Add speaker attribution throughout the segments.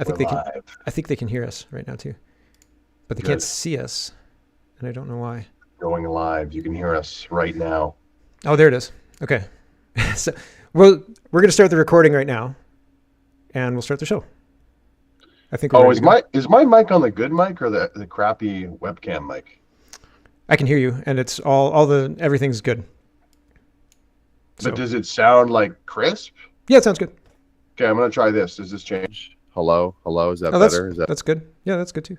Speaker 1: I think
Speaker 2: We're
Speaker 1: they can.
Speaker 2: live.
Speaker 1: I think they can hear us right now too, but they
Speaker 2: Good.
Speaker 1: can't see us, and I don't know why.
Speaker 2: Going live. You can hear us right now.
Speaker 1: Oh, there it is. Okay, so we're gonna start the recording right now, and we'll start the show. I think we're
Speaker 2: Oh,
Speaker 1: ready to go.
Speaker 2: is my mic on the good mic or the crappy webcam mic?
Speaker 1: I can hear you, and it's everything's good. So
Speaker 2: But does it sound like crisp?
Speaker 1: yeah, it sounds good.
Speaker 2: Okay, I'm gonna try this. Does this change? Hello? Hello? Is that
Speaker 1: Oh,
Speaker 2: better? Is that
Speaker 1: that's good. Yeah, that's good too.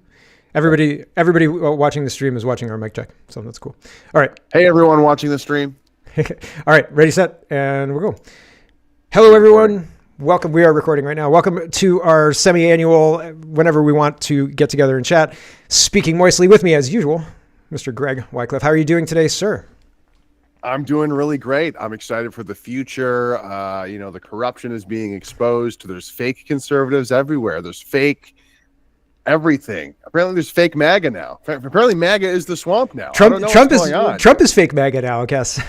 Speaker 1: Everybody watching the stream is watching our mic check, so that's cool. All right,
Speaker 2: Hey everyone watching the stream?
Speaker 1: all right, ready, set, and we'll go. Hello, everyone. Welcome. We are recording right now. Welcome to our semi-annual, whenever we want to get together and chat. Speaking moistly with me, as usual, Mr. Greg Wycliffe. How are you doing today, sir?
Speaker 3: I'm doing really great. I'm excited for the future. The corruption is being exposed. There's fake conservatives everywhere. There's fake everything. Apparently, there's fake MAGA now. Apparently, MAGA is the swamp now.
Speaker 1: Trump is fake MAGA now, I guess.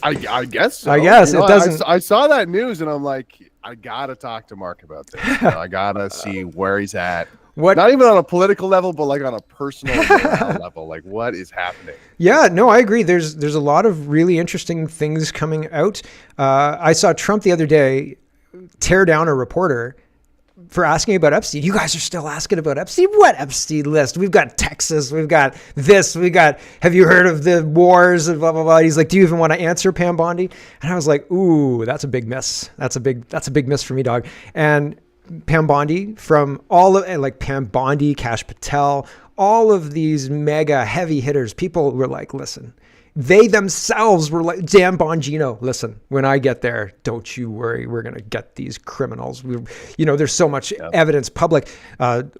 Speaker 3: I guess so.
Speaker 1: I guess it doesn't.
Speaker 3: I saw that news and I'm like, I gotta talk to Mark about this. I gotta see where he's at.
Speaker 1: What?
Speaker 3: Not even on a political level, but like on a personal level. Like, what is happening?
Speaker 1: Yeah, no, I agree. There's a lot of really interesting things coming out. I saw Trump the other day tear down a reporter for asking about Epstein. You guys are still asking about Epstein? What Epstein list? We've got Texas. We've got this. Have you heard of the wars and blah, blah, blah. He's like, do you even want to answer, Pam Bondi? And I was like, ooh, that's a big miss. That's a big miss for me, dog. And Pam Bondi Pam Bondi, Kash Patel, all of these mega heavy hitters, people were like, listen, they themselves were like, Dan Bongino, listen, when I get there, don't you worry. We're going to get these criminals. There's so much evidence public.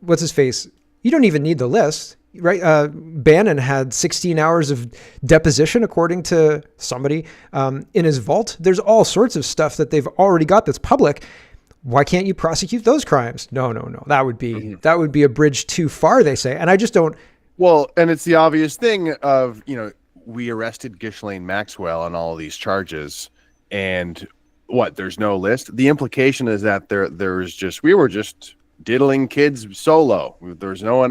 Speaker 1: What's his face? You don't even need the list, right? Bannon had 16 hours of deposition, according to somebody, in his vault. There's all sorts of stuff that they've already got that's public. Why can't you prosecute those crimes? No. That would be a bridge too far, they say. And I just don't.
Speaker 3: Well, and it's the obvious thing of, we arrested Ghislaine Maxwell on all of these charges, and there's no list. The implication is that we were just diddling kids solo. There's no one,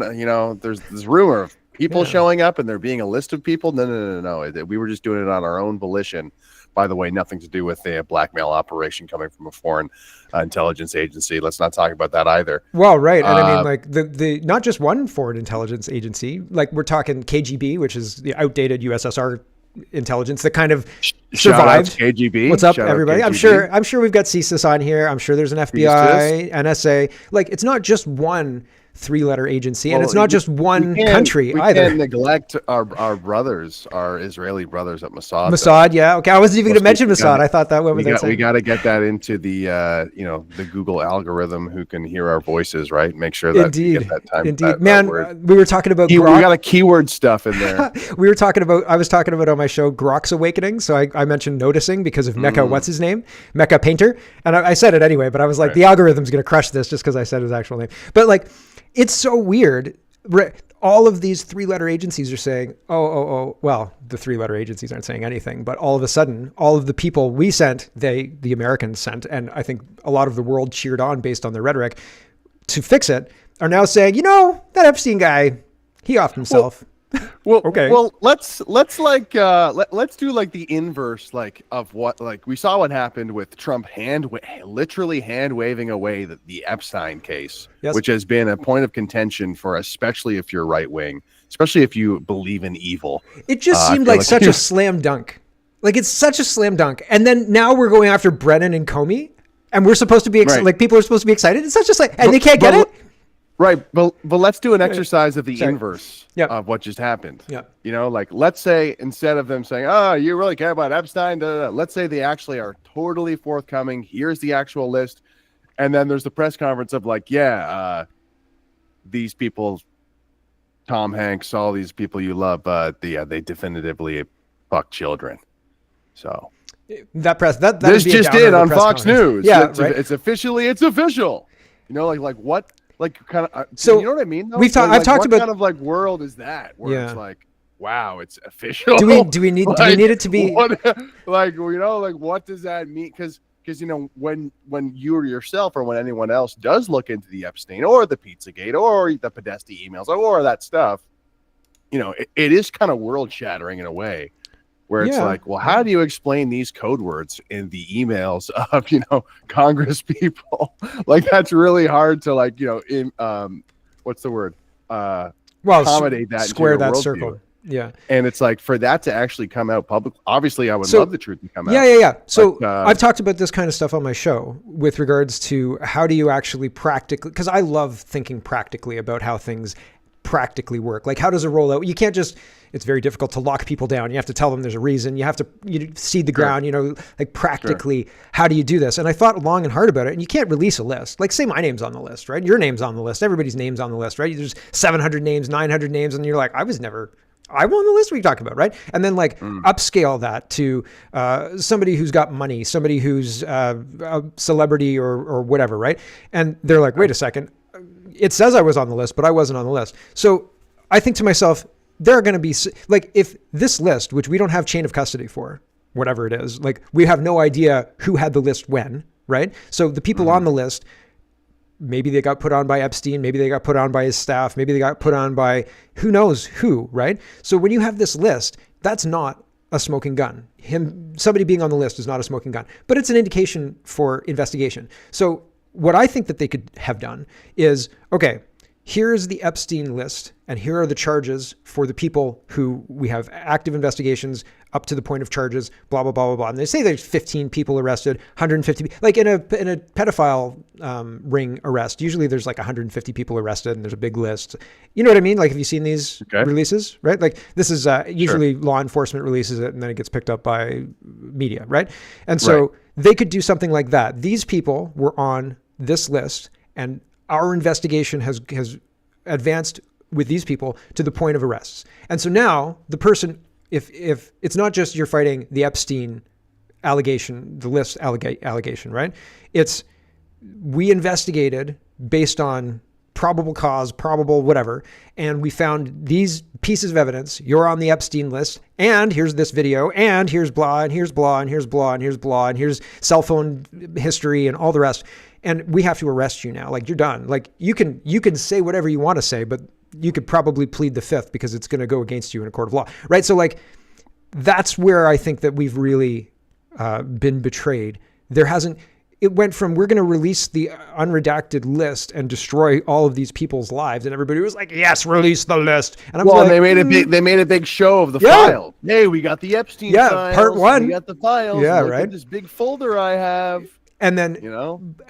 Speaker 3: there's this rumor of people showing up and there being a list of people. No. We were just doing it on our own volition. By the way, nothing to do with a blackmail operation coming from a foreign intelligence agency. Let's not talk about that either.
Speaker 1: Well, right. And I mean, like the not just one foreign intelligence agency, like we're talking KGB, which is the outdated USSR intelligence that kind of survived.
Speaker 3: KGB.
Speaker 1: What's up,
Speaker 3: Shout
Speaker 1: everybody?
Speaker 3: out KGB.
Speaker 1: I'm sure we've got CSIS on here. I'm sure there's an FBI, NSA. Like, it's not just one three-letter agency, and it's not just one country either.
Speaker 3: We can't neglect our brothers, our Israeli brothers at Mossad.
Speaker 1: Mossad, yeah. Okay, I wasn't even going to mention Mossad. I thought that went without saying.
Speaker 3: We got to get that into the Google algorithm who can hear our voices, right? Make sure that we get that time.
Speaker 1: Indeed. Man, we were talking about
Speaker 3: we got a keyword stuff in there.
Speaker 1: I was talking about on my show Grok's Awakening, so I mentioned noticing because of Mecca, what's his name? Mecca Painter. And I said it anyway, but I was like, the algorithm's going to crush this just because I said his actual name. But like, it's so weird. All of these three-letter agencies are saying, well, the three-letter agencies aren't saying anything, but all of a sudden, all of the people we sent, the Americans sent, and I think a lot of the world cheered on based on their rhetoric to fix it, are now saying, that Epstein guy, he offed himself.
Speaker 3: Well,
Speaker 1: okay.
Speaker 3: Well, let's do like the inverse, like of what, like we saw what happened with Trump literally hand waving away the Epstein case, which has been a point of contention for, especially if you're right wing, especially if you believe in evil.
Speaker 1: It just seemed like such a slam dunk. Like, it's such a slam dunk. And then now we're going after Brennan and Comey, and we're supposed to be like, people are supposed to be excited. It's such a and they can't get it.
Speaker 3: Right, but let's do an exercise of the inverse of what just happened.
Speaker 1: Yeah,
Speaker 3: like, let's say instead of them saying, "Oh, you really care about Epstein," let's say they actually are totally forthcoming. Here's the actual list, and then there's the press conference of like, these people, Tom Hanks, all these people you love, they definitively fuck children. So this just did on Fox News.
Speaker 1: Yeah,
Speaker 3: it's official. Like what? Like kind of,
Speaker 1: so
Speaker 3: you know what I mean? Though?
Speaker 1: I've talked about
Speaker 3: what kind of like world is that? Where it's like, wow, it's official.
Speaker 1: Do we need it to be
Speaker 3: what, what does that mean? Because because when you or yourself or when anyone else does look into the Epstein or the Pizzagate or the Podesta emails or that stuff, it is kind of world shattering in a way. Where it's like, well, how do you explain these code words in the emails of, Congress people? Like, that's really hard to what's the word? Accommodate that.
Speaker 1: Square that
Speaker 3: worldview.
Speaker 1: circle. Yeah.
Speaker 3: And it's like, for that to actually come out public, obviously I would love the truth to come out.
Speaker 1: Yeah. So I've talked about this kind of stuff on my show with regards to how do you actually practically, because I love thinking practically about how things practically work. Like, how does it roll out? You can't just, it's very difficult to lock people down. You have to tell them there's a reason. You have to seed the ground, like practically, how do you do this? And I thought long and hard about it, and you can't release a list. Like, say my name's on the list, right? Your name's on the list. Everybody's name's on the list, right? There's 700 names, 900 names, and you're like, I'm on the list. What are you talking about, right? And then upscale that to somebody who's got money, somebody who's a celebrity or whatever, right? And they're like, wait a second. It says I was on the list, but I wasn't on the list. So I think to myself, there are going to be, like, if this list, which we don't have chain of custody for, whatever it is, like, we have no idea who had the list when, right? So the people on the list, maybe they got put on by Epstein, maybe they got put on by his staff, maybe they got put on by who knows who, right? So when you have this list, that's not a smoking gun. Somebody being on the list is not a smoking gun, but it's an indication for investigation. So what I think that they could have done is, okay, here's the Epstein list, and here are the charges for the people who we have active investigations up to the point of charges, blah, blah, blah, blah, blah. And they say there's 15 people arrested, 150, like in a pedophile ring arrest, usually there's like 150 people arrested and there's a big list. You know what I mean? Like, have you seen these releases, right? Like, this is usually law enforcement releases it and then it gets picked up by media, right? And so they could do something like that. These people were on this list, and our investigation has advanced with these people to the point of arrests. And so now the person, if it's not just you're fighting the Epstein allegation, the list allegation, right? It's, we investigated based on probable cause, probable whatever, and we found these pieces of evidence. You're on the Epstein list, and here's this video, and here's blah, and here's blah, and here's blah, and here's blah, and here's cell phone history and all the rest. And we have to arrest you now. Like, you're done. Like, you can say whatever you want to say, but you could probably plead the fifth because it's going to go against you in a court of law, right? So, like, that's where I think that we've really been betrayed. It went from, we're going to release the unredacted list and destroy all of these people's lives, and everybody was like, yes, release the list. And I'm like,
Speaker 3: they made a big show of the file. Hey, we got the Epstein files.
Speaker 1: Part one.
Speaker 3: We got the files.
Speaker 1: Yeah,
Speaker 3: Look
Speaker 1: right.
Speaker 3: at this big folder I have.
Speaker 1: And then,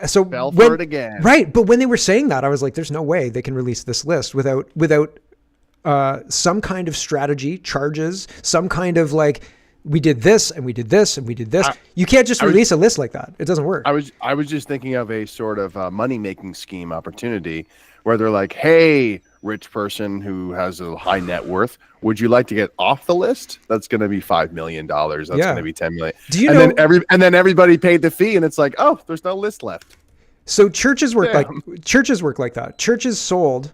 Speaker 3: so fell for it again.
Speaker 1: Right. But when they were saying that, I was like, there's no way they can release this list without some kind of strategy, charges, some kind of like, we did this and we did this and we did this. You can't just release a list like that. It doesn't work.
Speaker 3: I was just thinking of a sort of money-making scheme opportunity where they're like, hey, rich person who has a high net worth, would you like to get off the list? That's going to be $5 million. That's going to be $10 million.
Speaker 1: Do you know?
Speaker 3: Then everybody paid the fee, and it's like, oh, there's no list left.
Speaker 1: So churches work like that. Churches sold.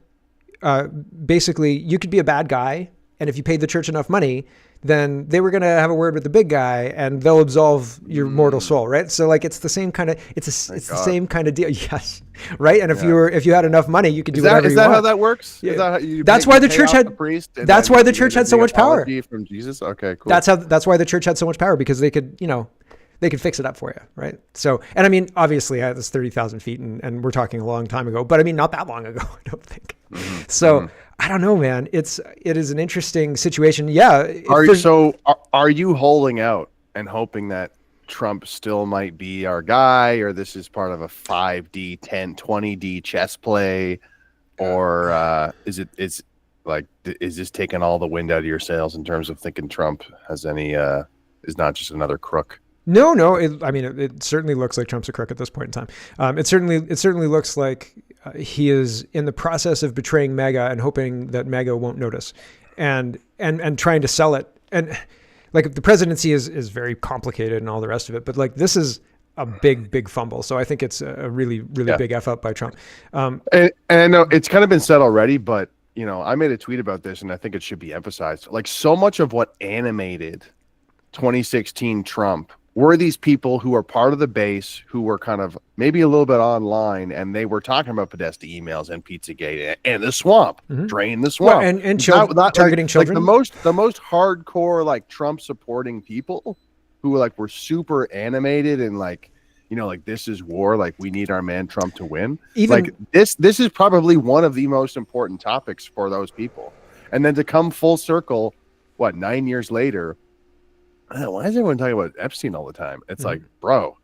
Speaker 1: Basically, you could be a bad guy, and if you paid the church enough money, then they were going to have a word with the big guy and they'll absolve your mortal soul, right? So like, it's the same kind of, it's the same kind of deal. Yes. Right. And if you had enough money, you could do whatever you want.
Speaker 3: Is that how that works?
Speaker 1: Yeah.
Speaker 3: Is that how you
Speaker 1: that's why the church had, that's why the church had so much power.
Speaker 3: From Jesus. Okay, cool.
Speaker 1: That's why the church had so much power, because they could, they could fix it up for you. Right. So, and I mean, obviously I was 30,000 feet and we're talking a long time ago, but I mean, not that long ago, I don't think. So I don't know, man. It is an interesting situation. Yeah.
Speaker 3: Are you holding out and hoping that Trump still might be our guy, or this is part of a 5D, 10, 20D chess play, or is this taking all the wind out of your sails in terms of thinking Trump has any is not just another crook?
Speaker 1: No. It certainly looks like Trump's a crook at this point in time. It certainly looks like he is in the process of betraying MAGA and hoping that MAGA won't notice, and trying to sell it. And like, the presidency is very complicated and all the rest of it, but like, this is a big fumble. So I think it's a really big F up by Trump.
Speaker 3: And I know it's kind of been said already, but I made a tweet about this and I think it should be emphasized. Like, so much of what animated 2016 Trump were these people who are part of the base, who were kind of maybe a little bit online, and they were talking about Podesta emails and Pizzagate and the swamp, drain the swamp,
Speaker 1: Well, and targeting children.
Speaker 3: Like the most hardcore, like Trump supporting people who like were super animated and like, you know, like this is war, like we need our man Trump to win. Like this is probably one of the most important topics for those people. And then to come full circle, 9 years later, why is everyone talking about Epstein all the time? It's like, bro,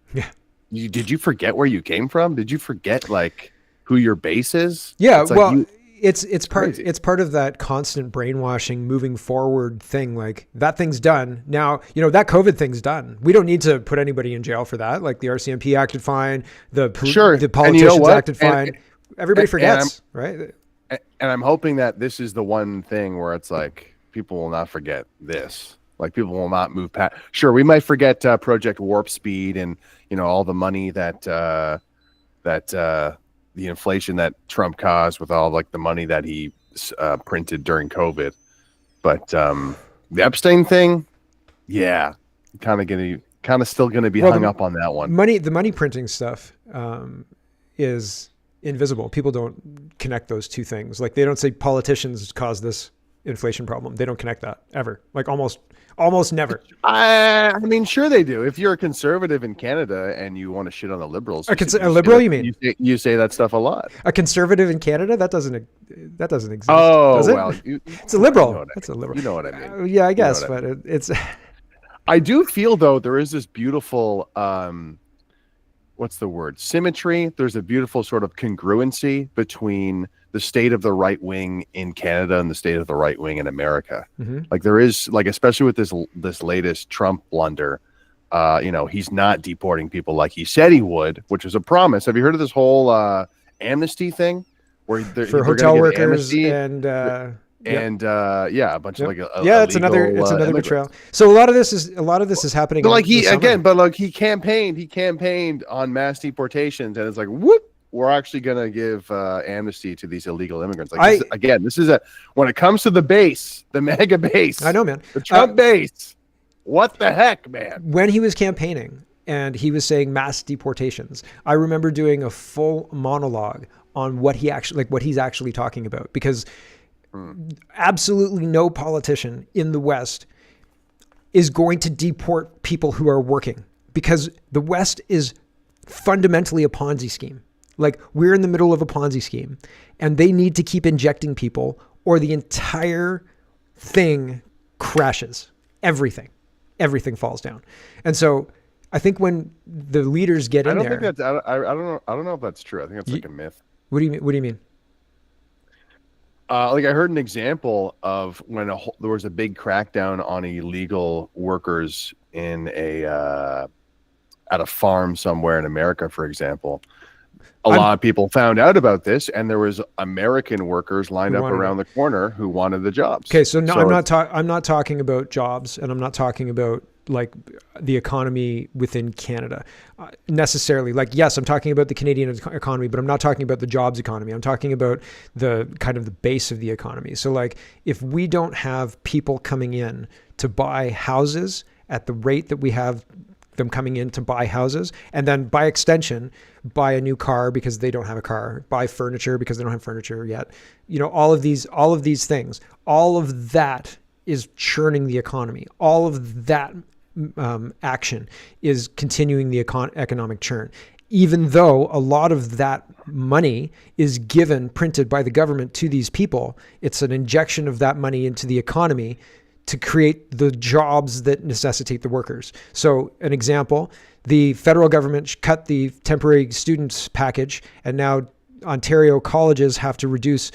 Speaker 3: did you forget where you came from? Did you forget like who your base is?
Speaker 1: Yeah,
Speaker 3: it's like
Speaker 1: it's part of that constant brainwashing, moving forward thing. Like that thing's done now. You know, that COVID thing's done. We don't need to put anybody in jail for that. Like the RCMP acted fine. The politicians acted fine. Everybody forgets, right?
Speaker 3: And I'm hoping that this is the one thing where it's like people will not forget this. Like people will not move past. Sure, we might forget Project Warp Speed and, you know, all the money that the inflation that Trump caused with all like the money that he printed during COVID. But the Epstein thing, yeah, kind of still gonna be hung up on that one.
Speaker 1: The money printing stuff is invisible. People don't connect those two things. Like they don't say politicians caused this inflation problem. They don't connect that ever. Like almost never.
Speaker 3: I mean, sure they do. If you're a conservative in Canada and you want to shit on the liberals,
Speaker 1: a liberal, you mean?
Speaker 3: You say that stuff a lot.
Speaker 1: A conservative in Canada? That doesn't exist.
Speaker 3: Oh,
Speaker 1: does it?
Speaker 3: Well,
Speaker 1: it's a liberal. It's a liberal.
Speaker 3: You know what I mean?
Speaker 1: Yeah, I guess, but it's.
Speaker 3: I do feel though there is this beautiful, what's the word? Symmetry. There's a beautiful sort of congruency between the state of the right wing in Canada and the state of the right wing in America. Like there is, like, especially with this latest Trump blunder, you know, he's not deporting people like he said he would, which was a promise. Have you heard of this whole amnesty thing where
Speaker 1: for hotel workers and a bunch of like it's another betrayal. So a lot of this is happening.
Speaker 3: But like he campaigned on mass deportations, and it's like whoop. We're actually going to give amnesty to these illegal immigrants. Like this is when it comes to the base, the mega base.
Speaker 1: I know, man.
Speaker 3: The Trump base. What the heck, man?
Speaker 1: When he was campaigning and he was saying mass deportations, I remember doing a full monologue on what he's actually talking about, because absolutely no politician in the West is going to deport people who are working, because the West is fundamentally a Ponzi scheme. Like we're in the middle of a Ponzi scheme and they need to keep injecting people or the entire thing crashes. Everything falls down. And so I think when the leaders get in there,
Speaker 3: I don't know if that's true. I think that's like a myth.
Speaker 1: What do you mean?
Speaker 3: Like I heard an example of when there was a big crackdown on illegal workers in at a farm somewhere in America, for example. A lot of people found out about this, and there was American workers lined up around the corner who wanted the jobs.
Speaker 1: Okay, so I'm not talking about jobs, and I'm not talking about like the economy within Canada necessarily. Like, yes, I'm talking about the Canadian economy, but I'm not talking about the jobs economy. I'm talking about the kind of the base of the economy. So like, if we don't have people coming in to buy houses at the rate that we have them coming in to buy houses, and then by extension buy a new car because they don't have a car, buy furniture because they don't have furniture yet, you know, all of these things, all of that is churning the economy. All of that action is continuing the economic churn, even though a lot of that money is printed by the government to these people. It's an injection of that money into the economy to create the jobs that necessitate the workers. So an example, the federal government cut the temporary students package, and now Ontario colleges have to reduce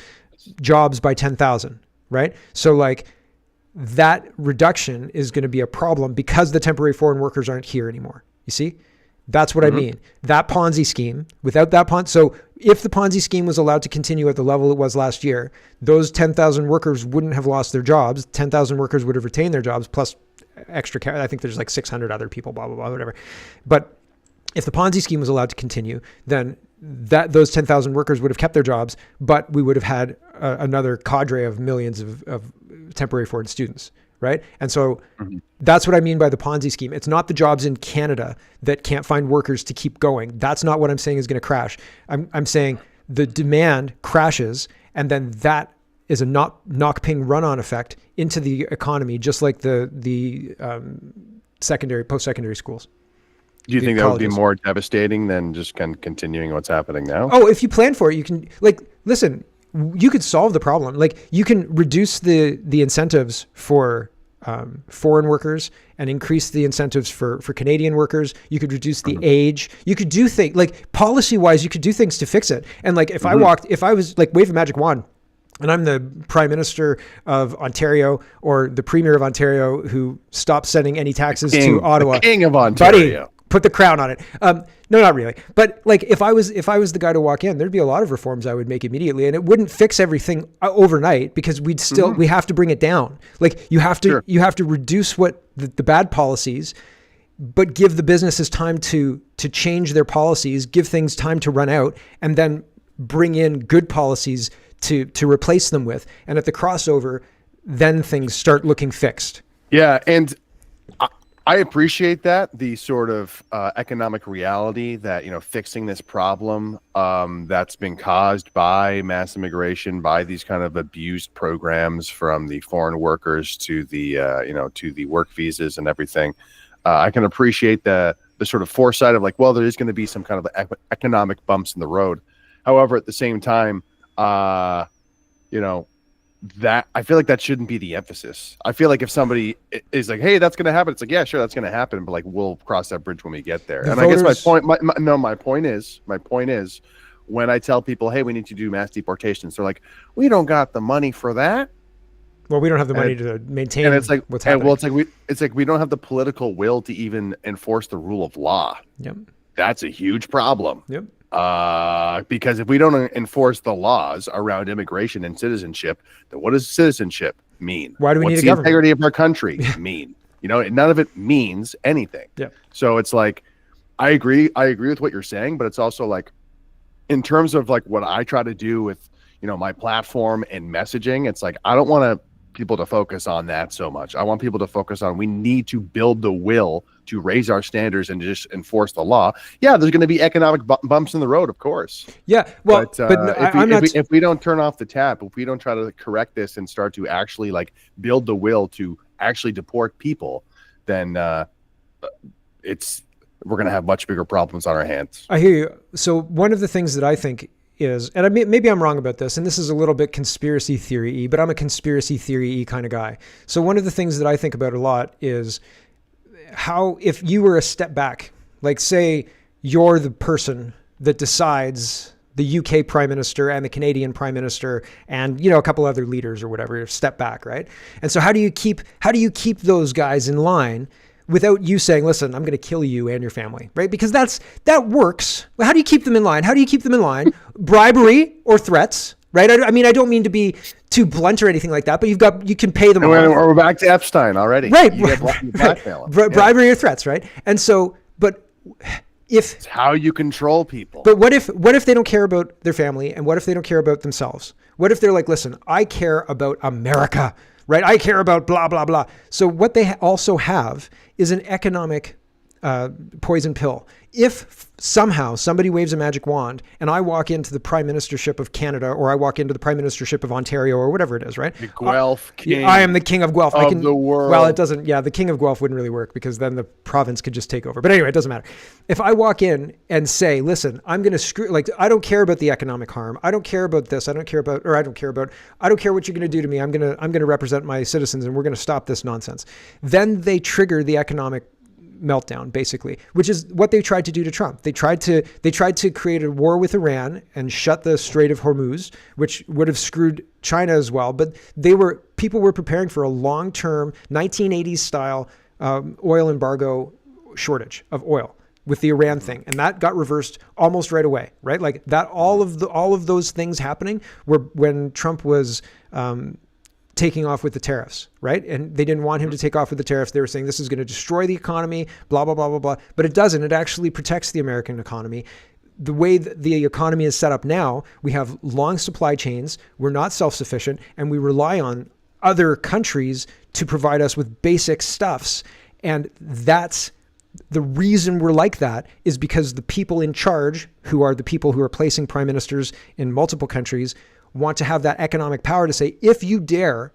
Speaker 1: jobs by 10,000, right? So like that reduction is going to be a problem because the temporary foreign workers aren't here anymore. You see? That's what I mean. That Ponzi scheme, without that Ponzi, so if the Ponzi scheme was allowed to continue at the level it was last year, those 10,000 workers wouldn't have lost their jobs. 10,000 workers would have retained their jobs plus extra. I think there's like 600 other people, blah, blah, blah, whatever. But if the Ponzi scheme was allowed to continue, then those 10,000 workers would have kept their jobs, but we would have had another cadre of millions of temporary foreign students, right? And so that's what I mean by the Ponzi scheme. It's not the jobs in Canada that can't find workers to keep going. That's not what I'm saying is going to crash. I'm saying the demand crashes, and then that is a knock ping run-on effect into the economy, just like the post-secondary schools.
Speaker 3: Do you think that would be more devastating than just kind of continuing what's happening now?
Speaker 1: Oh, if you plan for it, you can, like, listen, you could solve the problem. Like, you can reduce the incentives for foreign workers and increase the incentives for Canadian workers. You could reduce the age. You could do things, like, policy-wise, you could do things to fix it. And, like, if I was, like, wave a magic wand, and I'm the Prime Minister of Ontario or the Premier of Ontario who stopped sending any taxes to Ottawa.
Speaker 3: The King of Ontario.
Speaker 1: Buddy, put the crown on it. No, not really. But like, if I was the guy to walk in, there'd be a lot of reforms I would make immediately, and it wouldn't fix everything overnight, because we have to bring it down. Like, you have to reduce what the bad policies, but give the businesses time to change their policies, give things time to run out, and then bring in good policies to replace them with. And at the crossover, then things start looking fixed.
Speaker 3: Yeah. And I appreciate that, the sort of economic reality that, fixing this problem that's been caused by mass immigration, by these kind of abused programs, from the foreign workers to the, to the work visas and everything. I can appreciate the sort of foresight of, like, well, there is going to be some kind of economic bumps in the road. However, at the same time, that I feel like that shouldn't be the emphasis. I feel like if somebody is like, hey, that's going to happen, it's like, yeah, sure, that's going to happen, but, like, we'll cross that bridge when we get there. I guess my point is when I tell people, hey, we need to do mass deportations, they're like, we don't got the money for that.
Speaker 1: Well, we don't have the money to maintain.
Speaker 3: And it's like,
Speaker 1: what's happening.
Speaker 3: Well, it's like we don't have the political will to even enforce the rule of law.
Speaker 1: Yep.
Speaker 3: That's a huge problem.
Speaker 1: Yep.
Speaker 3: Because if we don't enforce the laws around immigration and citizenship, then what does citizenship mean?
Speaker 1: Why do we need a government?
Speaker 3: What's the integrity of our country mean? None of it means anything.
Speaker 1: Yeah.
Speaker 3: So it's like, I agree with what you're saying, but it's also like, in terms of, like, what I try to do with, my platform and messaging, it's like, I don't want people to focus on that so much. I want people to focus on, we need to build the will to raise our standards and just enforce the law. Yeah, there's going to be economic bumps in the road, of course.
Speaker 1: Yeah, well,
Speaker 3: if we don't turn off the tap, if we don't try to correct this and start to actually, like, build the will to actually deport people, then we're going to have much bigger problems on our hands.
Speaker 1: I hear you. So one of the things that I think is, and maybe I'm wrong about this, and this is a little bit conspiracy theory-y, but I'm a conspiracy theory-y kind of guy. So one of the things that I think about a lot is how, if you were a step back, like, say you're the person that decides the UK Prime Minister and the Canadian Prime Minister and, a couple other leaders or whatever, step back, right? And so how do you keep those guys in line without you saying, listen, I'm going to kill you and your family, right? Because that works. Well, how do you keep them in line? Bribery or threats, right? I mean, I don't mean to be too blunt or anything like that, but you can pay them.
Speaker 3: We're back to Epstein already.
Speaker 1: Right.
Speaker 3: Blackmail.
Speaker 1: Bribery or threats, right? And so, but it's
Speaker 3: how you control people.
Speaker 1: But what if they don't care about their family, and what if they don't care about themselves? What if they're like, listen, I care about America, right? I care about blah, blah, blah. So what they also have is an economic poison pill. If somehow somebody waves a magic wand and I walk into the Prime Ministership of Canada, or I walk into the Prime Ministership of Ontario, or whatever it is, right?
Speaker 3: The Guelph King.
Speaker 1: I am the King of Guelph.
Speaker 3: Of the world.
Speaker 1: Well, it doesn't. Yeah, the King of Guelph wouldn't really work, because then the province could just take over. But anyway, it doesn't matter. If I walk in and say, listen, I'm going to I don't care about the economic harm. I don't care about this. I don't care what you're going to do to me. I'm going to represent my citizens, and we're going to stop this nonsense. Then they trigger the economic meltdown, basically, which is what they tried to do to Trump. They tried to create a war with Iran and shut the Strait of Hormuz, which would have screwed China as well. But people were preparing for a long-term 1980s style oil embargo shortage of oil with the Iran thing, and that got reversed almost right away, right? Like that, all of those things happening were when Trump was taking off with the tariffs, right? And they didn't want him to take off with the tariffs. They were saying this is going to destroy the economy, blah, blah, blah, blah, blah. But it doesn't. It actually protects the American economy. The way that the economy is set up now, we have long supply chains, we're not self-sufficient, and we rely on other countries to provide us with basic stuffs. And that's the reason we're like that, is because the people in charge, who are the people who are placing prime ministers in multiple countries, want to have that economic power to say, if you dare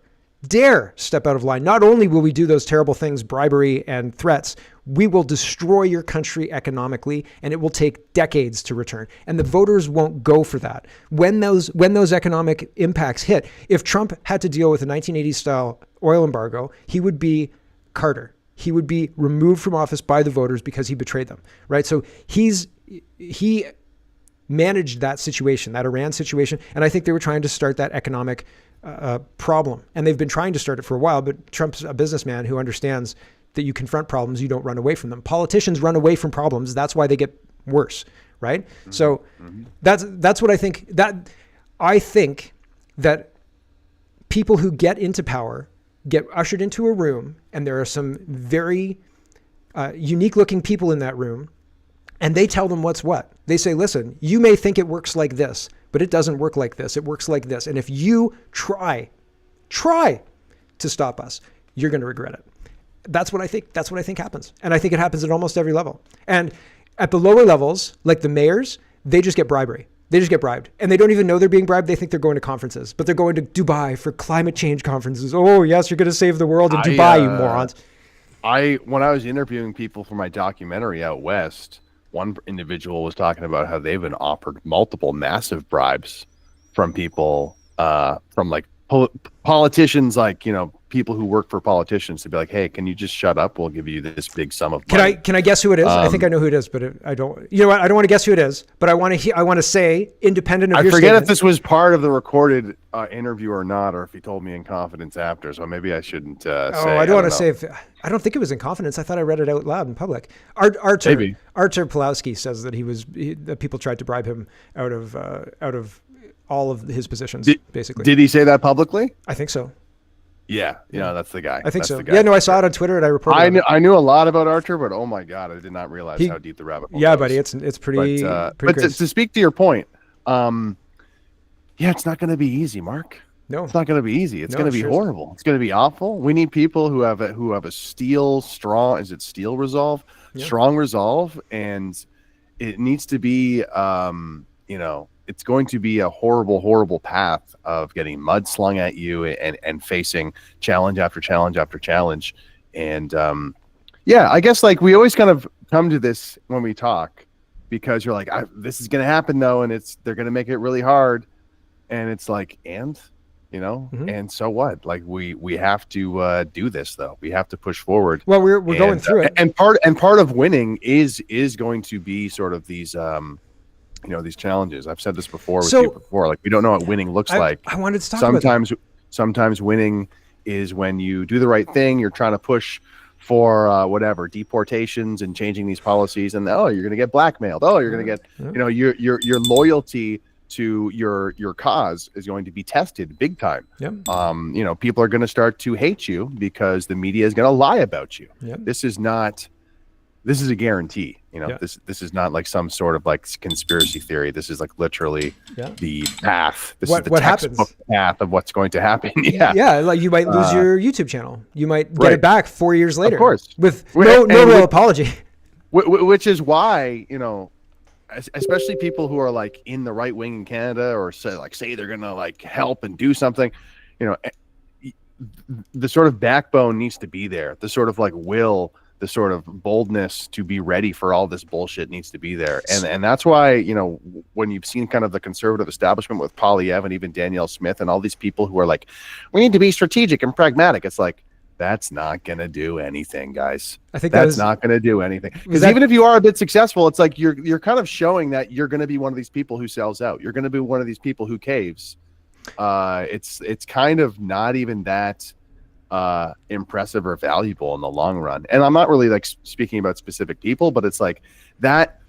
Speaker 1: step out of line, not only will we do those terrible things, bribery and threats, we will destroy your country economically, and it will take decades to return. And the voters won't go for that. When those economic impacts hit, if Trump had to deal with a 1980s style oil embargo, he would be Carter. He would be removed from office by the voters because he betrayed them, right? So he managed that situation, that Iran situation. And I think they were trying to start that economic problem. And they've been trying to start it for a while, but Trump's a businessman who understands that you confront problems, you don't run away from them. Politicians run away from problems. That's why they get worse, right? Mm-hmm. So that's what I think. I think that people who get into power get ushered into a room, and there are some very unique looking people in that room, and they tell them what's what. They say, listen, you may think it works like this, but it doesn't work like this. It works like this. And if you try to stop us, you're going to regret it. That's what I think. That's what I think happens. And I think it happens at almost every level. And at the lower levels, like the mayors, they just get bribery. They just get bribed, and they don't even know they're being bribed. They think they're going to conferences, but they're going to Dubai for climate change conferences. Oh yes, you're going to save the world in Dubai, you morons.
Speaker 3: When I was interviewing people for my documentary out west, one individual was talking about how they've been offered multiple massive bribes from people, from like politicians, like, people who work for politicians, to be like, hey, can you just shut up? We'll give you this big sum of money.
Speaker 1: Can I guess who it is? I think I know who it is, but I don't. You know what? I don't want to guess who it is, but I want to say, independent of your
Speaker 3: statement. I forget if this was part of the recorded interview or not, or if he told me in confidence after. So maybe I shouldn't say.
Speaker 1: I don't want to say. I don't think it was in confidence. I thought I read it out loud in public. Artur Pawlowski says that that people tried to bribe him out of all of his positions. Basically,
Speaker 3: did he say that publicly?
Speaker 1: I think so.
Speaker 3: Yeah, that's the guy.
Speaker 1: I think so. Yeah, no, I saw it on Twitter and I reported.
Speaker 3: I knew a lot about Archer, but oh my god, I did not realize how deep the rabbit hole.
Speaker 1: Yeah,
Speaker 3: goes.
Speaker 1: buddy, it's pretty.
Speaker 3: But to speak to your point, it's not going to be easy, Mark.
Speaker 1: No,
Speaker 3: it's not going to be easy. It's going to be horrible. It's going to be awful. We need people who have a strong resolve, strong resolve, and it needs to be, it's going to be a horrible, horrible path of getting mud slung at you and facing challenge after challenge after challenge. And I guess like we always kind of come to this when we talk, because you're like, this is going to happen though, and they're going to make it really hard, and it's like, and so what? Like we have to do this though. We have to push forward.
Speaker 1: Well, we're going through it,
Speaker 3: and part of winning is going to be sort of these. These challenges. I've said this before with you before. Like, we don't know what winning looks like.
Speaker 1: I wanted to talk about that.
Speaker 3: Sometimes winning is when you do the right thing. You're trying to push for deportations and changing these policies, and you're going to get blackmailed. You're going to get your loyalty to your cause is going to be tested big time.
Speaker 1: Yep.
Speaker 3: People are going to start to hate you because the media is going to lie about you.
Speaker 1: Yep.
Speaker 3: This is a guarantee. This is not like some sort of like conspiracy theory. This is like literally the path. This is the textbook path of what's going to happen.
Speaker 1: Yeah. Like you might lose your YouTube channel. You might get it back 4 years later.
Speaker 3: Of course.
Speaker 1: With no real apology.
Speaker 3: Which is why, especially people who are like in the right wing in Canada, or say they're going to like help and do something, the sort of backbone needs to be there. The sort of like will, the sort of boldness to be ready for all this bullshit needs to be there. And that's why, when you've seen kind of the conservative establishment with Polyev and even Danielle Smith and all these people who are like, we need to be strategic and pragmatic. It's like, that's not going to do anything, guys.
Speaker 1: I think
Speaker 3: that's not going to do anything. Because even if you are a bit successful, it's like you're kind of showing that you're going to be one of these people who sells out. You're going to be one of these people who caves. It's kind of not even that impressive or valuable in the long run. And I'm not really like speaking about specific people, but it's like that,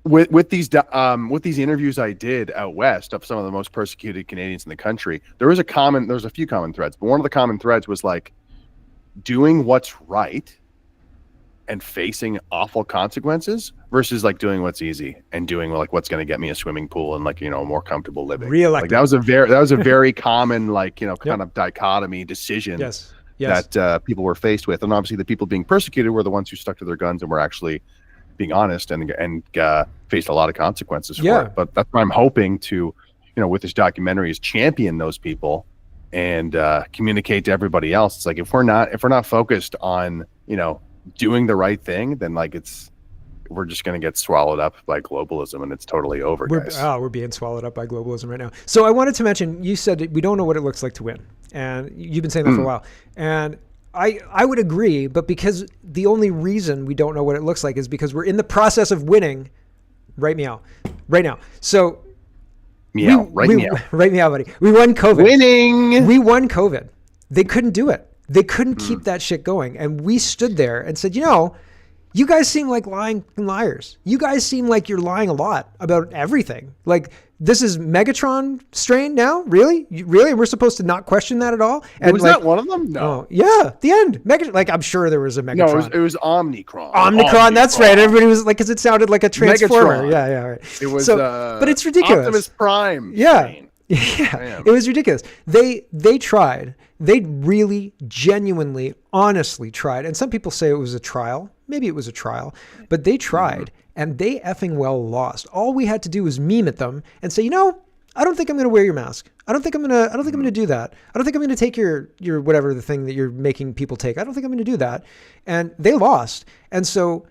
Speaker 3: with these interviews I did out west of some of the most persecuted Canadians in the country, there's a few common threads, but one of the common threads was like doing what's right and facing awful consequences versus like doing what's easy and doing like what's going to get me a swimming pool and like, you know, a more comfortable living.
Speaker 1: Re-elected.
Speaker 3: Like that was a very common, like, you know, kind of dichotomy decision that people were faced with. And obviously the people being persecuted were the ones who stuck to their guns and were actually being honest and faced a lot of consequences for it. But that's what I'm hoping to, you know, with this documentary is champion those people and communicate to everybody else. It's like, if we're not focused on, you know, doing the right thing, then like we're just going to get swallowed up by globalism and it's totally over, guys.
Speaker 1: We're being swallowed up by globalism right now. So I wanted to mention, you said we don't know what it looks like to win. And you've been saying that for a while. And I would agree, but because the only reason we don't know what it looks like is because we're in the process of winning right now. So
Speaker 3: meow,
Speaker 1: right meow, buddy. We won COVID.
Speaker 3: Winning.
Speaker 1: We won COVID. They couldn't do it. They couldn't keep that shit going. And we stood there and said, you know, you guys seem like lying liars. You guys seem like you're lying a lot about everything. Like, this is Megatron strain now? Really? Really? We're supposed to not question that at all? And
Speaker 3: was that one of them? No.
Speaker 1: Oh, yeah, the end. Like, I'm sure there was a Megatron.
Speaker 3: No, it was Omnicron.
Speaker 1: Omnicron, that's right. Everybody was like, because it sounded like a Transformer.
Speaker 3: Megatron.
Speaker 1: Yeah, right.
Speaker 3: It was,
Speaker 1: but it's ridiculous.
Speaker 3: Optimus Prime.
Speaker 1: Yeah.
Speaker 3: Strain.
Speaker 1: Yeah,
Speaker 3: Damn.
Speaker 1: It was ridiculous. They tried. They really, genuinely, honestly tried. And some people say it was a trial. Maybe it was a trial. But they tried, and they effing well lost. All we had to do was meme at them and say, you know, I don't think I'm going to wear your mask. I don't think I'm going to do that. I don't think I'm going to take your whatever the thing that you're making people take. I don't think I'm going to do that. And they lost. And so,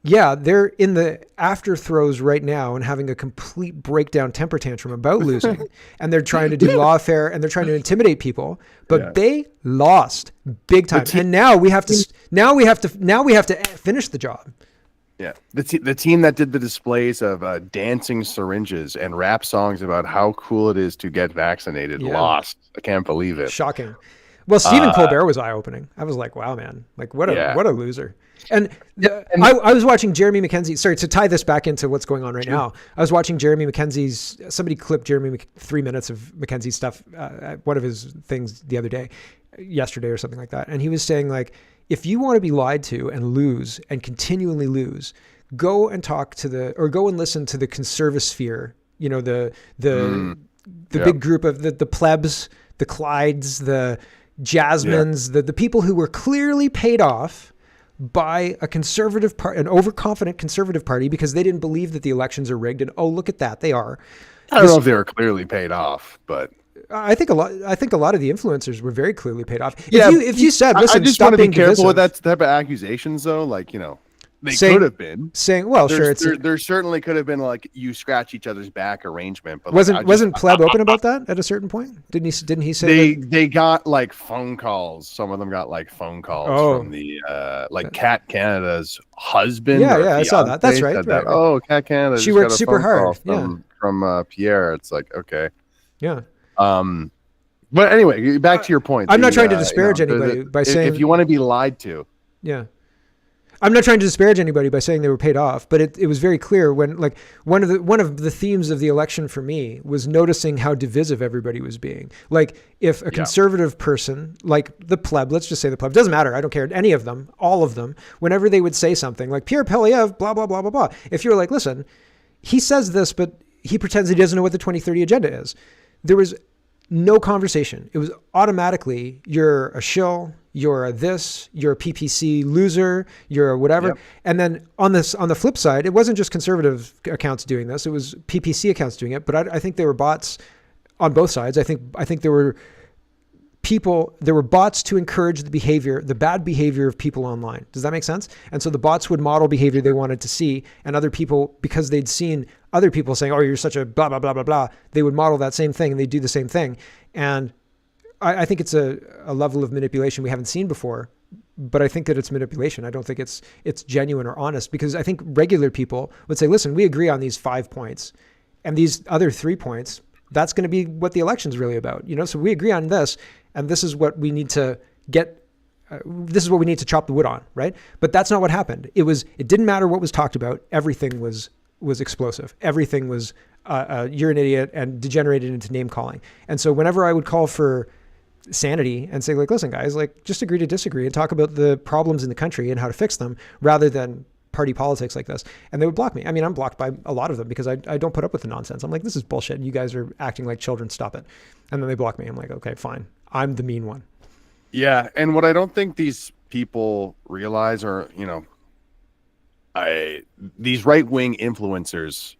Speaker 1: yeah, they're in the after throes right now and having a complete breakdown temper tantrum about losing. And they're trying to do lawfare and they're trying to intimidate people, but they lost big time. And now we have to finish the job.
Speaker 3: Yeah, the team that did the displays of dancing syringes and rap songs about how cool it is to get vaccinated lost. I can't believe it.
Speaker 1: Shocking. Well, Stephen Colbert was eye-opening. I was like, wow, man, like what a loser. And I was watching Jeremy McKenzie. Sorry, to tie this back into what's going on right now. I was watching Jeremy McKenzie's. Somebody clipped 3 minutes of McKenzie's stuff at one of his things the other day, yesterday or something like that. And he was saying, like, if you want to be lied to and lose and continually lose, go and listen to the conservasphere. You know, the big group of the plebs, the Clydes, the Jasmines, the people who were clearly paid off by a conservative an overconfident conservative party because they didn't believe that the elections are rigged. And look at that, they are.
Speaker 3: I don't know if they were clearly paid off, but
Speaker 1: I think a lot of the influencers were very clearly paid off. If you said, listen,
Speaker 3: I just
Speaker 1: stop
Speaker 3: want to be
Speaker 1: being
Speaker 3: careful
Speaker 1: divisive,
Speaker 3: with that type of accusations, though. Like, you know, they could have been
Speaker 1: saying, well,
Speaker 3: there certainly could have been like you scratch each other's back arrangement, but
Speaker 1: wasn't Pleb open about that at a certain point? Didn't he say
Speaker 3: they got like phone calls? Some of them got like phone calls from the like Cat Canada's husband.
Speaker 1: Yeah, I saw that. That's right.
Speaker 3: Oh, Cat Canada.
Speaker 1: She worked super hard.
Speaker 3: From Pierre. It's like, okay.
Speaker 1: Yeah.
Speaker 3: But anyway, back to your point.
Speaker 1: I'm not trying to disparage anybody by saying
Speaker 3: if you want to be lied to.
Speaker 1: Yeah. I'm not trying to disparage anybody by saying they were paid off, but it was very clear when, like, one of the themes of the election for me was noticing how divisive everybody was being. Like, if a conservative person, like the pleb, let's just say the pleb, doesn't matter, I don't care, any of them, all of them, whenever they would say something like Pierre Poilievre, blah, blah, blah, blah, blah. If you're like, listen, he says this, but he pretends he doesn't know what the 2030 agenda is. There was no conversation. It was automatically, you're a shill, you're a this, you're a PPC loser, you're a whatever. Yep. And then on the flip side, it wasn't just conservative accounts doing this, it was PPC accounts doing it. But I think there were bots on both sides. I think there were bots to encourage the bad behavior of people online. Does that make sense? And so the bots would model behavior they wanted to see, and other people, because they'd seen other people saying, oh, you're such a blah, blah, blah, blah, blah, they would model that same thing and they'd do the same thing. And I think it's a level of manipulation we haven't seen before, but I think that it's manipulation. I don't think it's genuine or honest, because I think regular people would say, listen, we agree on these 5 points and these other 3 points, that's going to be what the election's really about. You know, so we agree on this, and this is what we need to get. This is what we need to chop the wood on, right? But that's not what happened. It didn't matter what was talked about. Everything was explosive. Everything was you're an idiot, and degenerated into name calling. And so whenever I would call for sanity and say, like, listen, guys, like, just agree to disagree and talk about the problems in the country and how to fix them, rather than party politics like this, and they would block me. I mean, I'm blocked by a lot of them because I don't put up with the nonsense. I'm like, this is bullshit, and you guys are acting like children. Stop it. And then they block me. I'm like, okay, fine. I'm the mean one.
Speaker 3: Yeah, and what I don't think these people realize, or these right-wing influencers,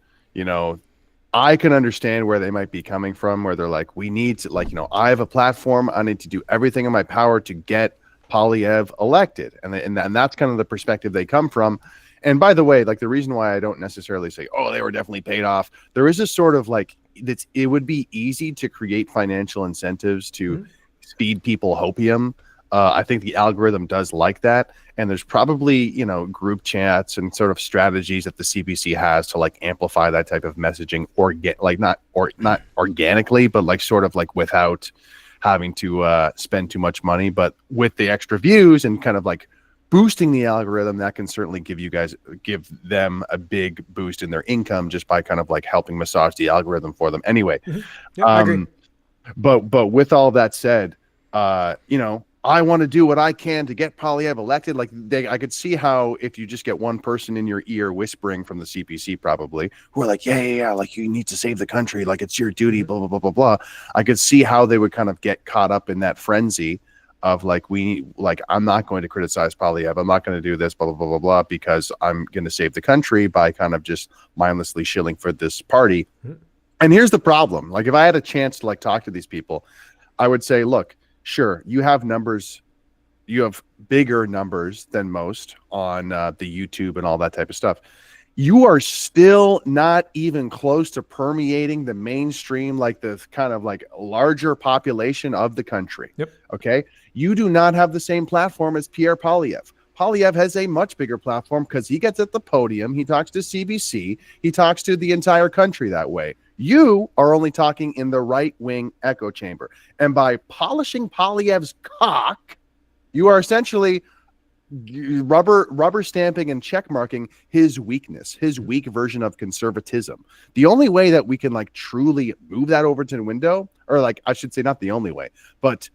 Speaker 3: I can understand where they might be coming from, where they're like, we need to, I have a platform, I need to do everything in my power to get Polyev elected, and that's kind of the perspective they come from. And by the way, the reason why I don't necessarily say, oh, they were definitely paid off, there is this sort of it would be easy to create financial incentives to feed people hopium. I think the algorithm does like that. And there's probably, group chats and sort of strategies that the CBC has to amplify that type of messaging or get not organically, but sort of without having to spend too much money, but with the extra views and kind of boosting the algorithm, that can certainly give them a big boost in their income just by kind of helping massage the algorithm for them. Anyway,
Speaker 1: Yep, I agree.
Speaker 3: But with all that said, I want to do what I can to get Polyev elected. I could see how if you just get one person in your ear whispering from the CPC, probably, who are like, yeah, you need to save the country, it's your duty, blah, blah, blah, blah, blah. I could see how they would kind of get caught up in that frenzy of I'm not going to criticize Polyev. I'm not going to do this, blah, blah, blah, blah, blah, because I'm going to save the country by kind of just mindlessly shilling for this party. And here's the problem. If I had a chance to talk to these people, I would say, look, sure, you have numbers, you have bigger numbers than most on the YouTube and all that type of stuff. You are still not even close to permeating the mainstream, the kind of larger population of the country.
Speaker 1: Yep.
Speaker 3: Okay. You do not have the same platform as Pierre Polyev. Polyev has a much bigger platform because he gets at the podium. He talks to CBC. He talks to the entire country that way. You are only talking in the right-wing echo chamber. And by polishing Polyev's cock, you are essentially rubber stamping and check marking his weakness, his weak version of conservatism. The only way that we can truly move that over to the window, or I should say not the only way, but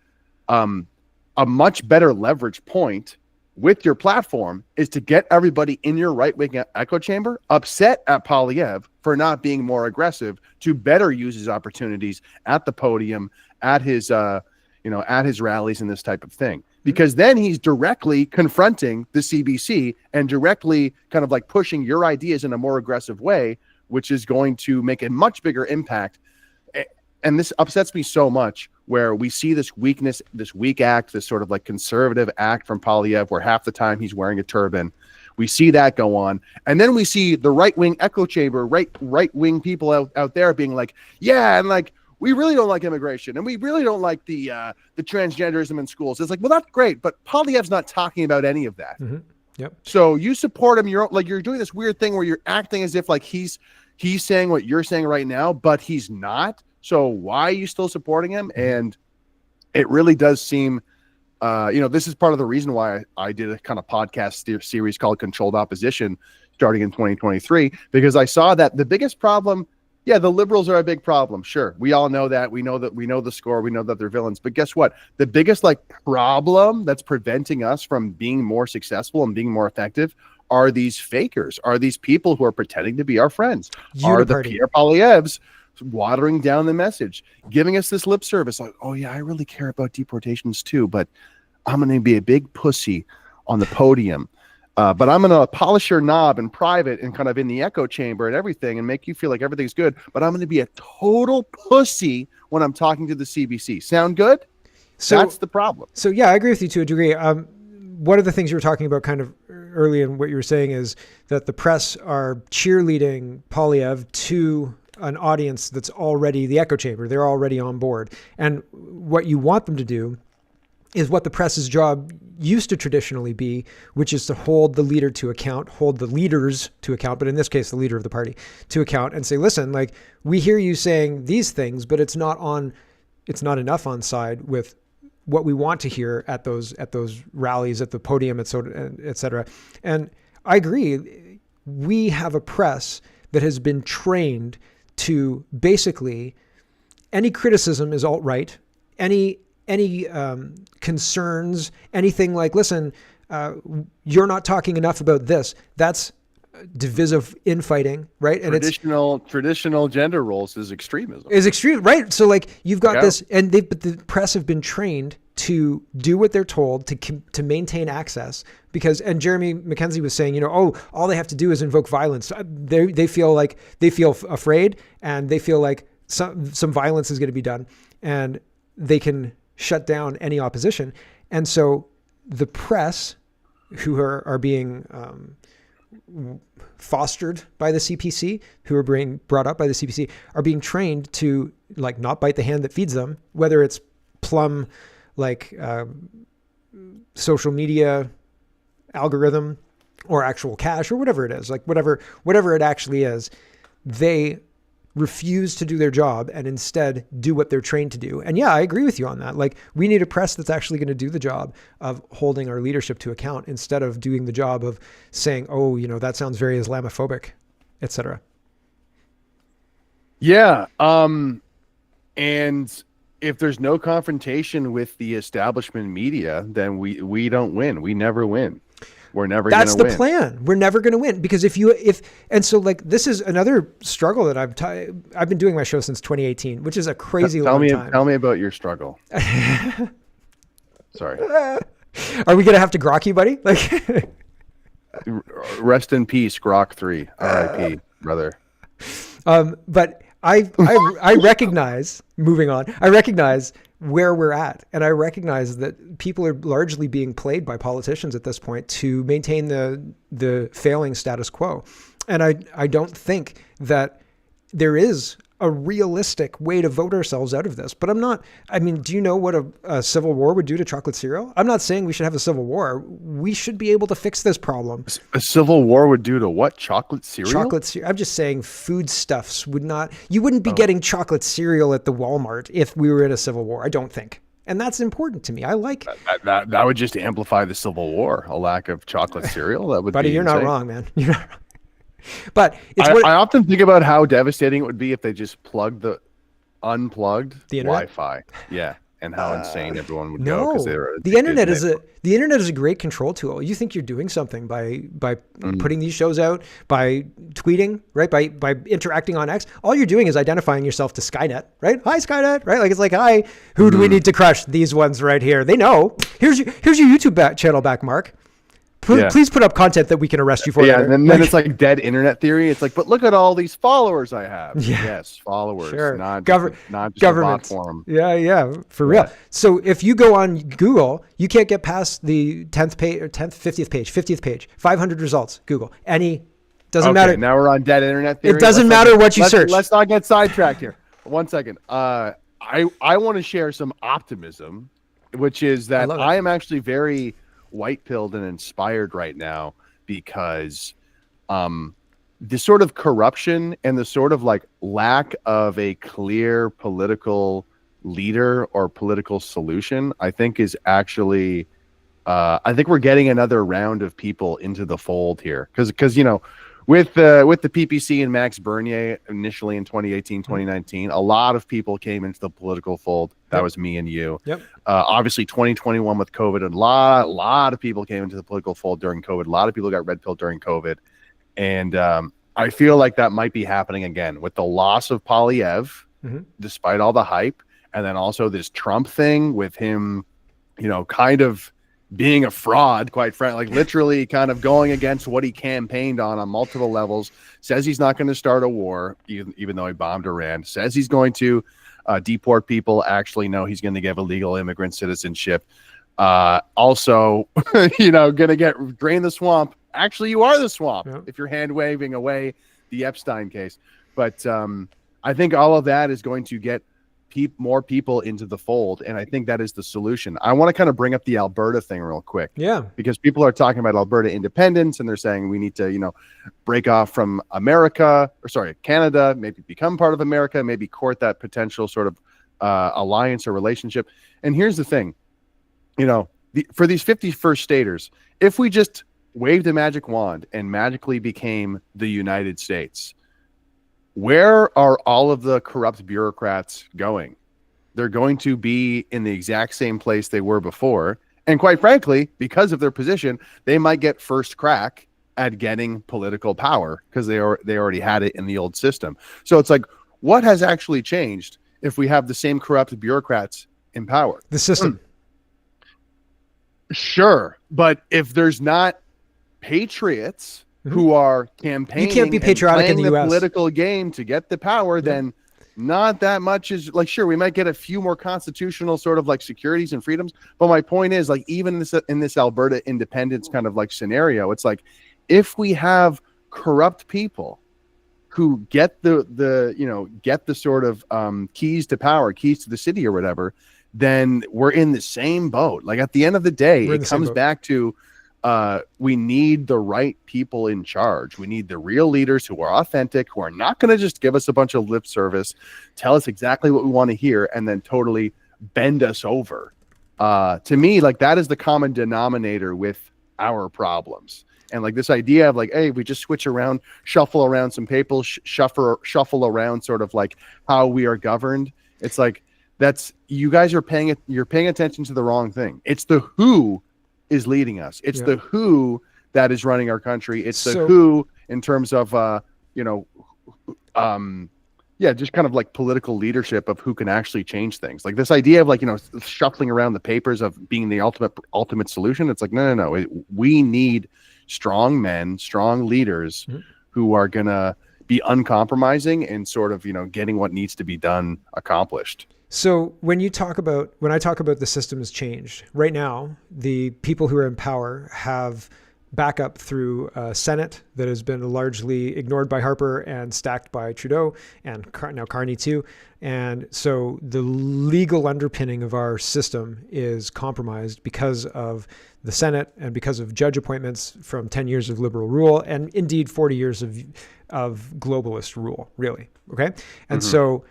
Speaker 3: a much better leverage point with your platform is to get everybody in your right-wing echo chamber upset at Polyev for not being more aggressive, to better use his opportunities at the podium, at his rallies and this type of thing. Because then he's directly confronting the CBC and directly kind of pushing your ideas in a more aggressive way, which is going to make a much bigger impact. And this upsets me so much, where we see this weakness, this weak act, this sort of conservative act from Polyev, where half the time he's wearing a turban. We see that go on. And then we see the right-wing echo chamber, right-wing people out there being yeah, and we really don't like immigration, and we really don't like the transgenderism in schools. It's well, that's great, but Polyev's not talking about any of that.
Speaker 1: Mm-hmm. Yep.
Speaker 3: So you support him. You're doing this weird thing where you're acting as if he's saying what you're saying right now, but he's not. So why are you still supporting him? And it really does seem, this is part of the reason why I did a kind of podcast series called Controlled Opposition starting in 2023, because I saw that the biggest problem, yeah, the liberals are a big problem. Sure. We all know that. We know the score. We know that they're villains. But guess what? The biggest problem that's preventing us from being more successful and being more effective are these fakers, are these people who are pretending to be our friends, are the Pierre Polyevs watering down the message, giving us this lip service oh yeah, I really care about deportations too, but I'm going to be a big pussy on the podium. But I'm going to polish your knob in private and kind of in the echo chamber and everything and make you feel like everything's good. But I'm going to be a total pussy when I'm talking to the CBC. Sound good? So that's the problem.
Speaker 1: So yeah, I agree with you to a degree. One of the things you were talking about kind of early in what you were saying is that the press are cheerleading Polyev to an audience that's already the echo chamber. They're already on board. And what you want them to do is what the press's job used to traditionally be, which is to hold the leader to account, hold the leaders to account, but in this case, the leader of the party to account, and say, listen, we hear you saying these things, but it's not enough on side with what we want to hear at those rallies, at the podium, et cetera. And I agree. We have a press that has been trained to basically any criticism is alt-right, any concerns, anything listen, you're not talking enough about this. That's divisive infighting, right? And
Speaker 3: traditional gender roles is extremism.
Speaker 1: Is extreme, right? So like you've got
Speaker 3: Yeah.
Speaker 1: this, and but the press have been trained to do what they're told to maintain access, because, and Jeremy McKenzie was saying, all they have to do is invoke violence. They feel afraid, and they feel like some violence is going to be done, and they can shut down any opposition. And so the press, who are being fostered by the CPC, who are being brought up by the CPC, are being trained to like not bite the hand that feeds them, whether it's plumb like social media algorithm or actual cash or whatever it is, like whatever it actually is. They refuse to do their job and instead do what they're trained to do. And yeah, I agree with you on that. Like, we need a press that's actually going to do the job of holding our leadership to account, instead of doing the job of saying, oh, that sounds very Islamophobic, etc.
Speaker 3: Yeah. And if there's no confrontation with the establishment media, then we don't win. We never win. We're never going to win.
Speaker 1: That's the plan. We're never going to win, because and so like, this is another struggle that I've been doing my show since 2018, which is a crazy long time.
Speaker 3: Tell me about your struggle. Sorry.
Speaker 1: Are we going to have to grok you, buddy? Like,
Speaker 3: rest in peace, Grok 3, RIP, brother.
Speaker 1: But I recognize, moving on, I recognize where we're at. And I recognize that people are largely being played by politicians at this point to maintain the failing status quo. And I don't think that there is a realistic way to vote ourselves out of this. But do you know what a civil war would do to chocolate cereal? I'm not saying we should have a civil war. We should be able to fix this problem.
Speaker 3: A civil war would do to what? Chocolate cereal?
Speaker 1: Chocolate cereal. I'm just saying foodstuffs you wouldn't be getting chocolate cereal at the Walmart if we were in a civil war, I don't think. And that's important to me. I like
Speaker 3: that would just amplify the civil war, a lack of chocolate cereal. That would
Speaker 1: Buddy,
Speaker 3: be
Speaker 1: you're
Speaker 3: insane.
Speaker 1: not wrong, man. You're not wrong. But
Speaker 3: I often think about how devastating it would be if they just unplugged
Speaker 1: the internet?
Speaker 3: Wi-Fi. Yeah, and how insane everyone would
Speaker 1: no.
Speaker 3: go, because
Speaker 1: the internet is a great control tool. You think you're doing something by putting these shows out, by tweeting, right? By interacting on X. All you're doing is identifying yourself to Skynet, right? Hi, Skynet, right? Like, it's like, hi, who do we need to crush? These ones right here. They know. Here's your YouTube channel back, Mark. Please put up content that we can arrest you for.
Speaker 3: Yeah, and then it's like dead internet theory. It's like, but look at all these followers I have.
Speaker 1: Yeah.
Speaker 3: Yes, followers,
Speaker 1: sure.
Speaker 3: not just
Speaker 1: government.
Speaker 3: a bot form.
Speaker 1: Yeah, for real. So if you go on Google, you can't get past the 10th page or 50th page, 500 results, Google. Doesn't matter.
Speaker 3: Now we're on dead internet theory.
Speaker 1: It doesn't matter what you search.
Speaker 3: Let's not get sidetracked here. 1 second. I want to share some optimism, which is that I am actually very white-pilled and inspired right now, because the sort of corruption and the sort of like lack of a clear political leader or political solution, I think is actually I think we're getting another round of people into the fold here, because with the PPC and Max Bernier initially in 2018, 2019, a lot of people came into the political fold. That was me and you.
Speaker 1: Yep.
Speaker 3: Obviously 2021 with COVID, a lot of people came into the political fold during COVID. A lot of people got red pilled during COVID. And I feel like that might be happening again with the loss of Polyev, despite all the hype. And then also this Trump thing with him, kind of being a fraud, quite frankly, like literally kind of going against what he campaigned on multiple levels, says he's not going to start a war, even though he bombed Iran, says he's going to deport people, actually, no, he's going to give illegal immigrant citizenship. Also, going to drain the swamp. Actually, you are the swamp if you're hand waving away the Epstein case. But I think all of that is going to get more people into the fold, and I think that is the solution. I want to kind of bring up the Alberta thing real quick, because people are talking about Alberta independence, and they're saying we need to, break off from Canada, maybe become part of America, maybe court that potential sort of alliance or relationship. And here's the thing, for these 51st staters, if we just waved a magic wand and magically became the United States, where are all of the corrupt bureaucrats going? They're going to be in the exact same place they were before, And quite frankly, because of their position, they might get first crack at getting political power because they already had it in the old system. So it's like, what has actually changed if we have the same corrupt bureaucrats in power?
Speaker 1: The system.
Speaker 3: Sure. But if there's not patriots who are campaigning,
Speaker 1: you can't be patriotic in the US.
Speaker 3: Political game to get the power, then not that much is like, sure, we might get a few more constitutional sort of like securities and freedoms. But my point is, like, even in this Alberta independence kind of like scenario, it's like, if we have corrupt people who get the sort of keys to power, keys to the city or whatever, then we're in the same boat. Like, at the end of the day, it comes back to we need the right people in charge. We need the real leaders who are authentic, who are not going to just give us a bunch of lip service, tell us exactly what we want to hear, and then totally bend us over. To me, like, that is the common denominator with our problems. And like this idea of like, hey, we just switch around, shuffle around some people, shuffle around sort of like how we are governed. It's like, you guys are you're paying attention to the wrong thing. It's the who is leading us. It's the who that is running our country. It's the who in terms of just kind of like political leadership of who can actually change things. Like this idea of like, shuffling around the papers of being the ultimate solution. It's like, no. We need strong men, strong leaders who are going to be uncompromising and sort of, getting what needs to be done accomplished.
Speaker 1: So when I talk about the system has changed, right now, the people who are in power have backup through a Senate that has been largely ignored by Harper and stacked by Trudeau and now Carney too. And so the legal underpinning of our system is compromised because of the Senate and because of judge appointments from 10 years of liberal rule and indeed 40 years of globalist rule, really. Okay. And so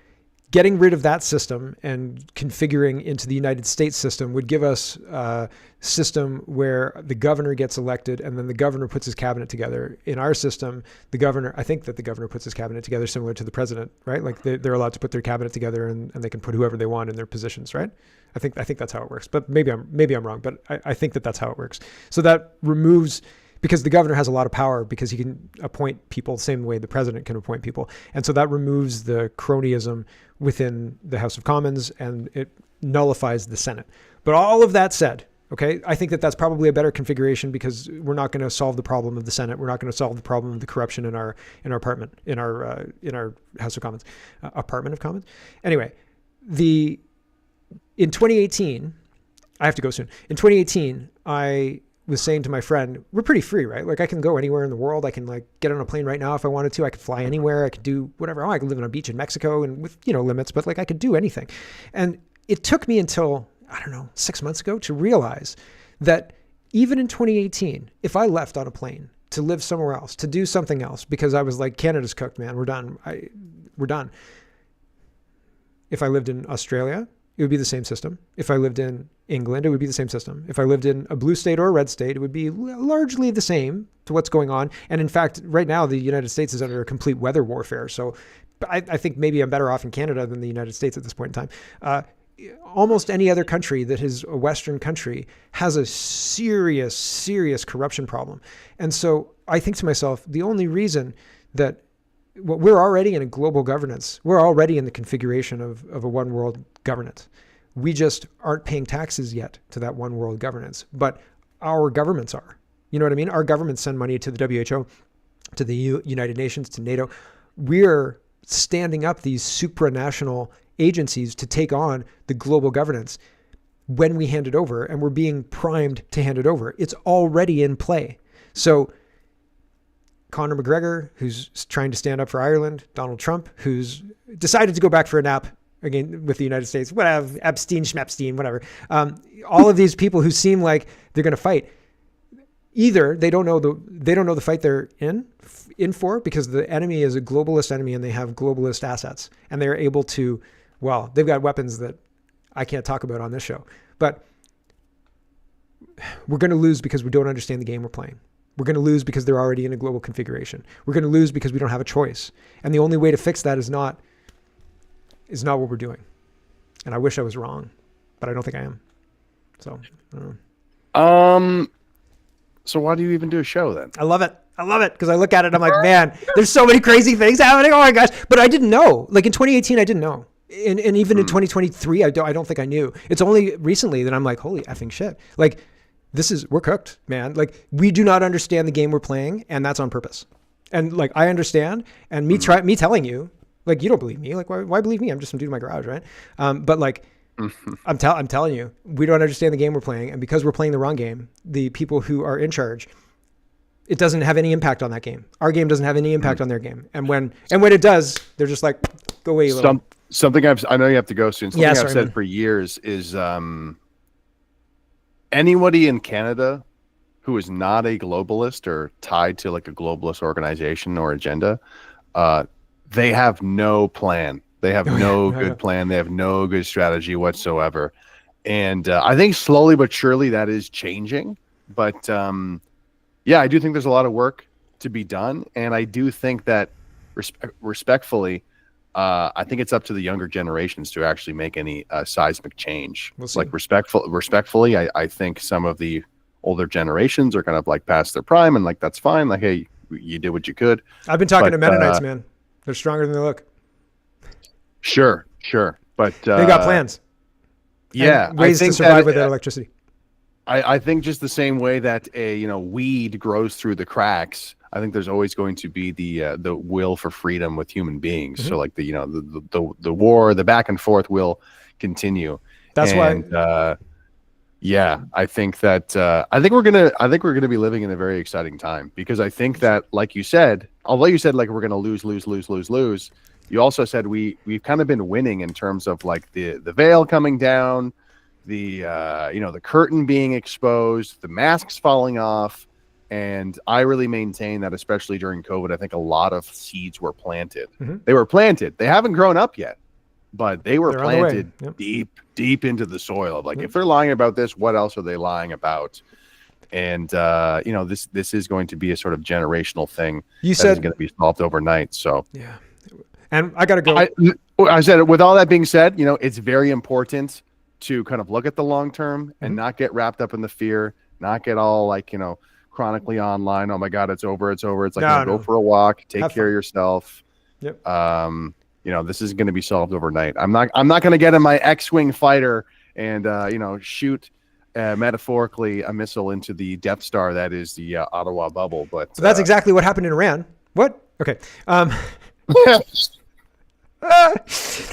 Speaker 1: getting rid of that system and configuring into the United States system would give us a system where the governor gets elected and then the governor puts his cabinet together. In our system, I think that the governor puts his cabinet together similar to the president, right? Like they're allowed to put their cabinet together and they can put whoever they want in their positions, right? I think that's how it works, but maybe I'm wrong, but I think that's how it works. So that removes, because the governor has a lot of power because he can appoint people the same way the president can appoint people. And so that removes the cronyism within the House of Commons and it nullifies the Senate. But all of that said, okay, I think that that's probably a better configuration because we're not going to solve the problem of the Senate. We're not going to solve the problem of the corruption in our House of Commons, Apartment of Commons. Anyway, in 2018, I have to go soon. In 2018, I was saying to my friend, we're pretty free, right? Like I can go anywhere in the world. I can like get on a plane right now if I wanted to. I could fly anywhere. I could do whatever. I could live on a beach in Mexico and with, limits, but like I could do anything. And it took me until, 6 months ago to realize that even in 2018, if I left on a plane to live somewhere else, to do something else, because I was like, Canada's cooked, man, we're done. We're done. If I lived in Australia, it would be the same system. If I lived in England, it would be the same system. If I lived in a blue state or a red state, it would be largely the same to what's going on. And in fact, right now, the United States is under a complete weather warfare. So I think maybe I'm better off in Canada than the United States at this point in time. Almost any other country that is a Western country has a serious, serious corruption problem. And so I think to myself, the only reason that we're already in a global governance, we're already in the configuration of a one world governance. We just aren't paying taxes yet to that one world governance, but our governments are. You know what I mean? Our governments send money to the WHO, to the United Nations, to NATO. We're standing up these supranational agencies to take on the global governance when we hand it over, and we're being primed to hand it over. It's already in play. So Conor McGregor, who's trying to stand up for Ireland, Donald Trump, who's decided to go back for a nap again with the United States, whatever, Epstein, Schmepstein, whatever. All of these people who seem like they're going to fight, either they don't know the fight they're in for because the enemy is a globalist enemy and they have globalist assets and they're able to, well, they've got weapons that I can't talk about on this show, but we're going to lose because we don't understand the game we're playing. We're going to lose because they're already in a global configuration. We're going to lose because we don't have a choice. And the only way to fix that is not what we're doing. And I wish I was wrong, but I don't think I am. So, I don't know.
Speaker 3: So why do you even do a show then?
Speaker 1: I love it. I love it because I look at it and I'm like, man, there's so many crazy things happening. Oh my gosh. But I didn't know. Like in 2018, I didn't know. And even in 2023, I don't think I knew. It's only recently that I'm like, holy effing shit. Like we're cooked, man. Like we do not understand the game we're playing, and that's on purpose. And like, I understand, and me telling you, like, you don't believe me. Like, why believe me? I'm just some dude in my garage, right? But like, I'm telling you, we don't understand the game we're playing. And because we're playing the wrong game, the people who are in charge, it doesn't have any impact on that game. Our game doesn't have any impact on their game. And when it does, they're just like, go away, you little.
Speaker 3: Something I know you have to go soon. Something I've said for years is anybody in Canada who is not a globalist or tied to like a globalist organization or agenda, they have no plan. They have no good plan. They have no good strategy whatsoever. And I think slowly but surely that is changing. But yeah, I do think there's a lot of work to be done. And I do think that respectfully, I think it's up to the younger generations to actually make any seismic change.
Speaker 1: We'll see.
Speaker 3: Like respectfully, I think some of the older generations are kind of like past their prime and like, that's fine. Like, hey, you did what you could.
Speaker 1: I've been talking to Mennonites, man. They're stronger than they look.
Speaker 3: Sure. But
Speaker 1: they got plans.
Speaker 3: Yeah.
Speaker 1: And ways to survive without electricity.
Speaker 3: I think just the same way that a weed grows through the cracks, I think there's always going to be the will for freedom with human beings. Mm-hmm. So like the war, the back and forth will continue.
Speaker 1: That's why.
Speaker 3: Yeah, I think that I think we're gonna be living in a very exciting time, because I think that, like you said, although you said like we're gonna lose, you also said we've kind of been winning in terms of like the veil coming down, the the curtain being exposed, the masks falling off. And I really maintain that, especially during COVID, I think a lot of seeds were planted. Mm-hmm. They were planted. They haven't grown up yet, but they're planted deep into the soil of like, if they're lying about this, what else are they lying about? And this is going to be a sort of generational thing. You said it's going to be solved overnight. So
Speaker 1: yeah, and I got to go.
Speaker 3: I said, with all that being said, it's very important to kind of look at the long term and not get wrapped up in the fear, not get all like chronically online. Oh my God, it's over. It's like, go for a walk, take care of yourself.
Speaker 1: Yep.
Speaker 3: This is going to be solved overnight. I'm not going to get in my X-Wing fighter and shoot metaphorically a missile into the Death Star that is the Ottawa bubble. But
Speaker 1: so that's exactly what happened in Iran. What? Okay.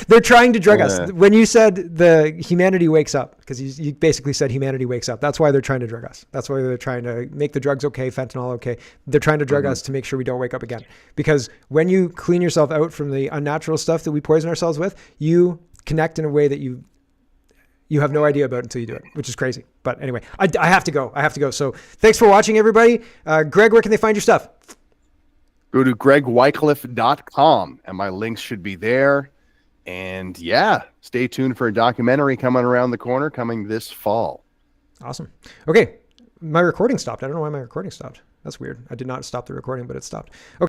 Speaker 1: They're trying to drug us. When you said the humanity wakes up, because you basically said humanity wakes up. That's why they're trying to drug us. That's why they're trying to make the drugs okay, fentanyl okay. They're trying to drug us to make sure we don't wake up again. Because when you clean yourself out from the unnatural stuff that we poison ourselves with, you connect in a way that you have no idea about until you do it, which is crazy. But anyway, I have to go. So thanks for watching, everybody. Greg, where can they find your stuff?
Speaker 3: Go to gregwycliffe.com and my links should be there. And yeah, stay tuned for a documentary coming around the corner, coming this fall.
Speaker 1: Awesome. Okay. My recording stopped. I don't know why my recording stopped. That's weird. I did not stop the recording, but it stopped. Okay.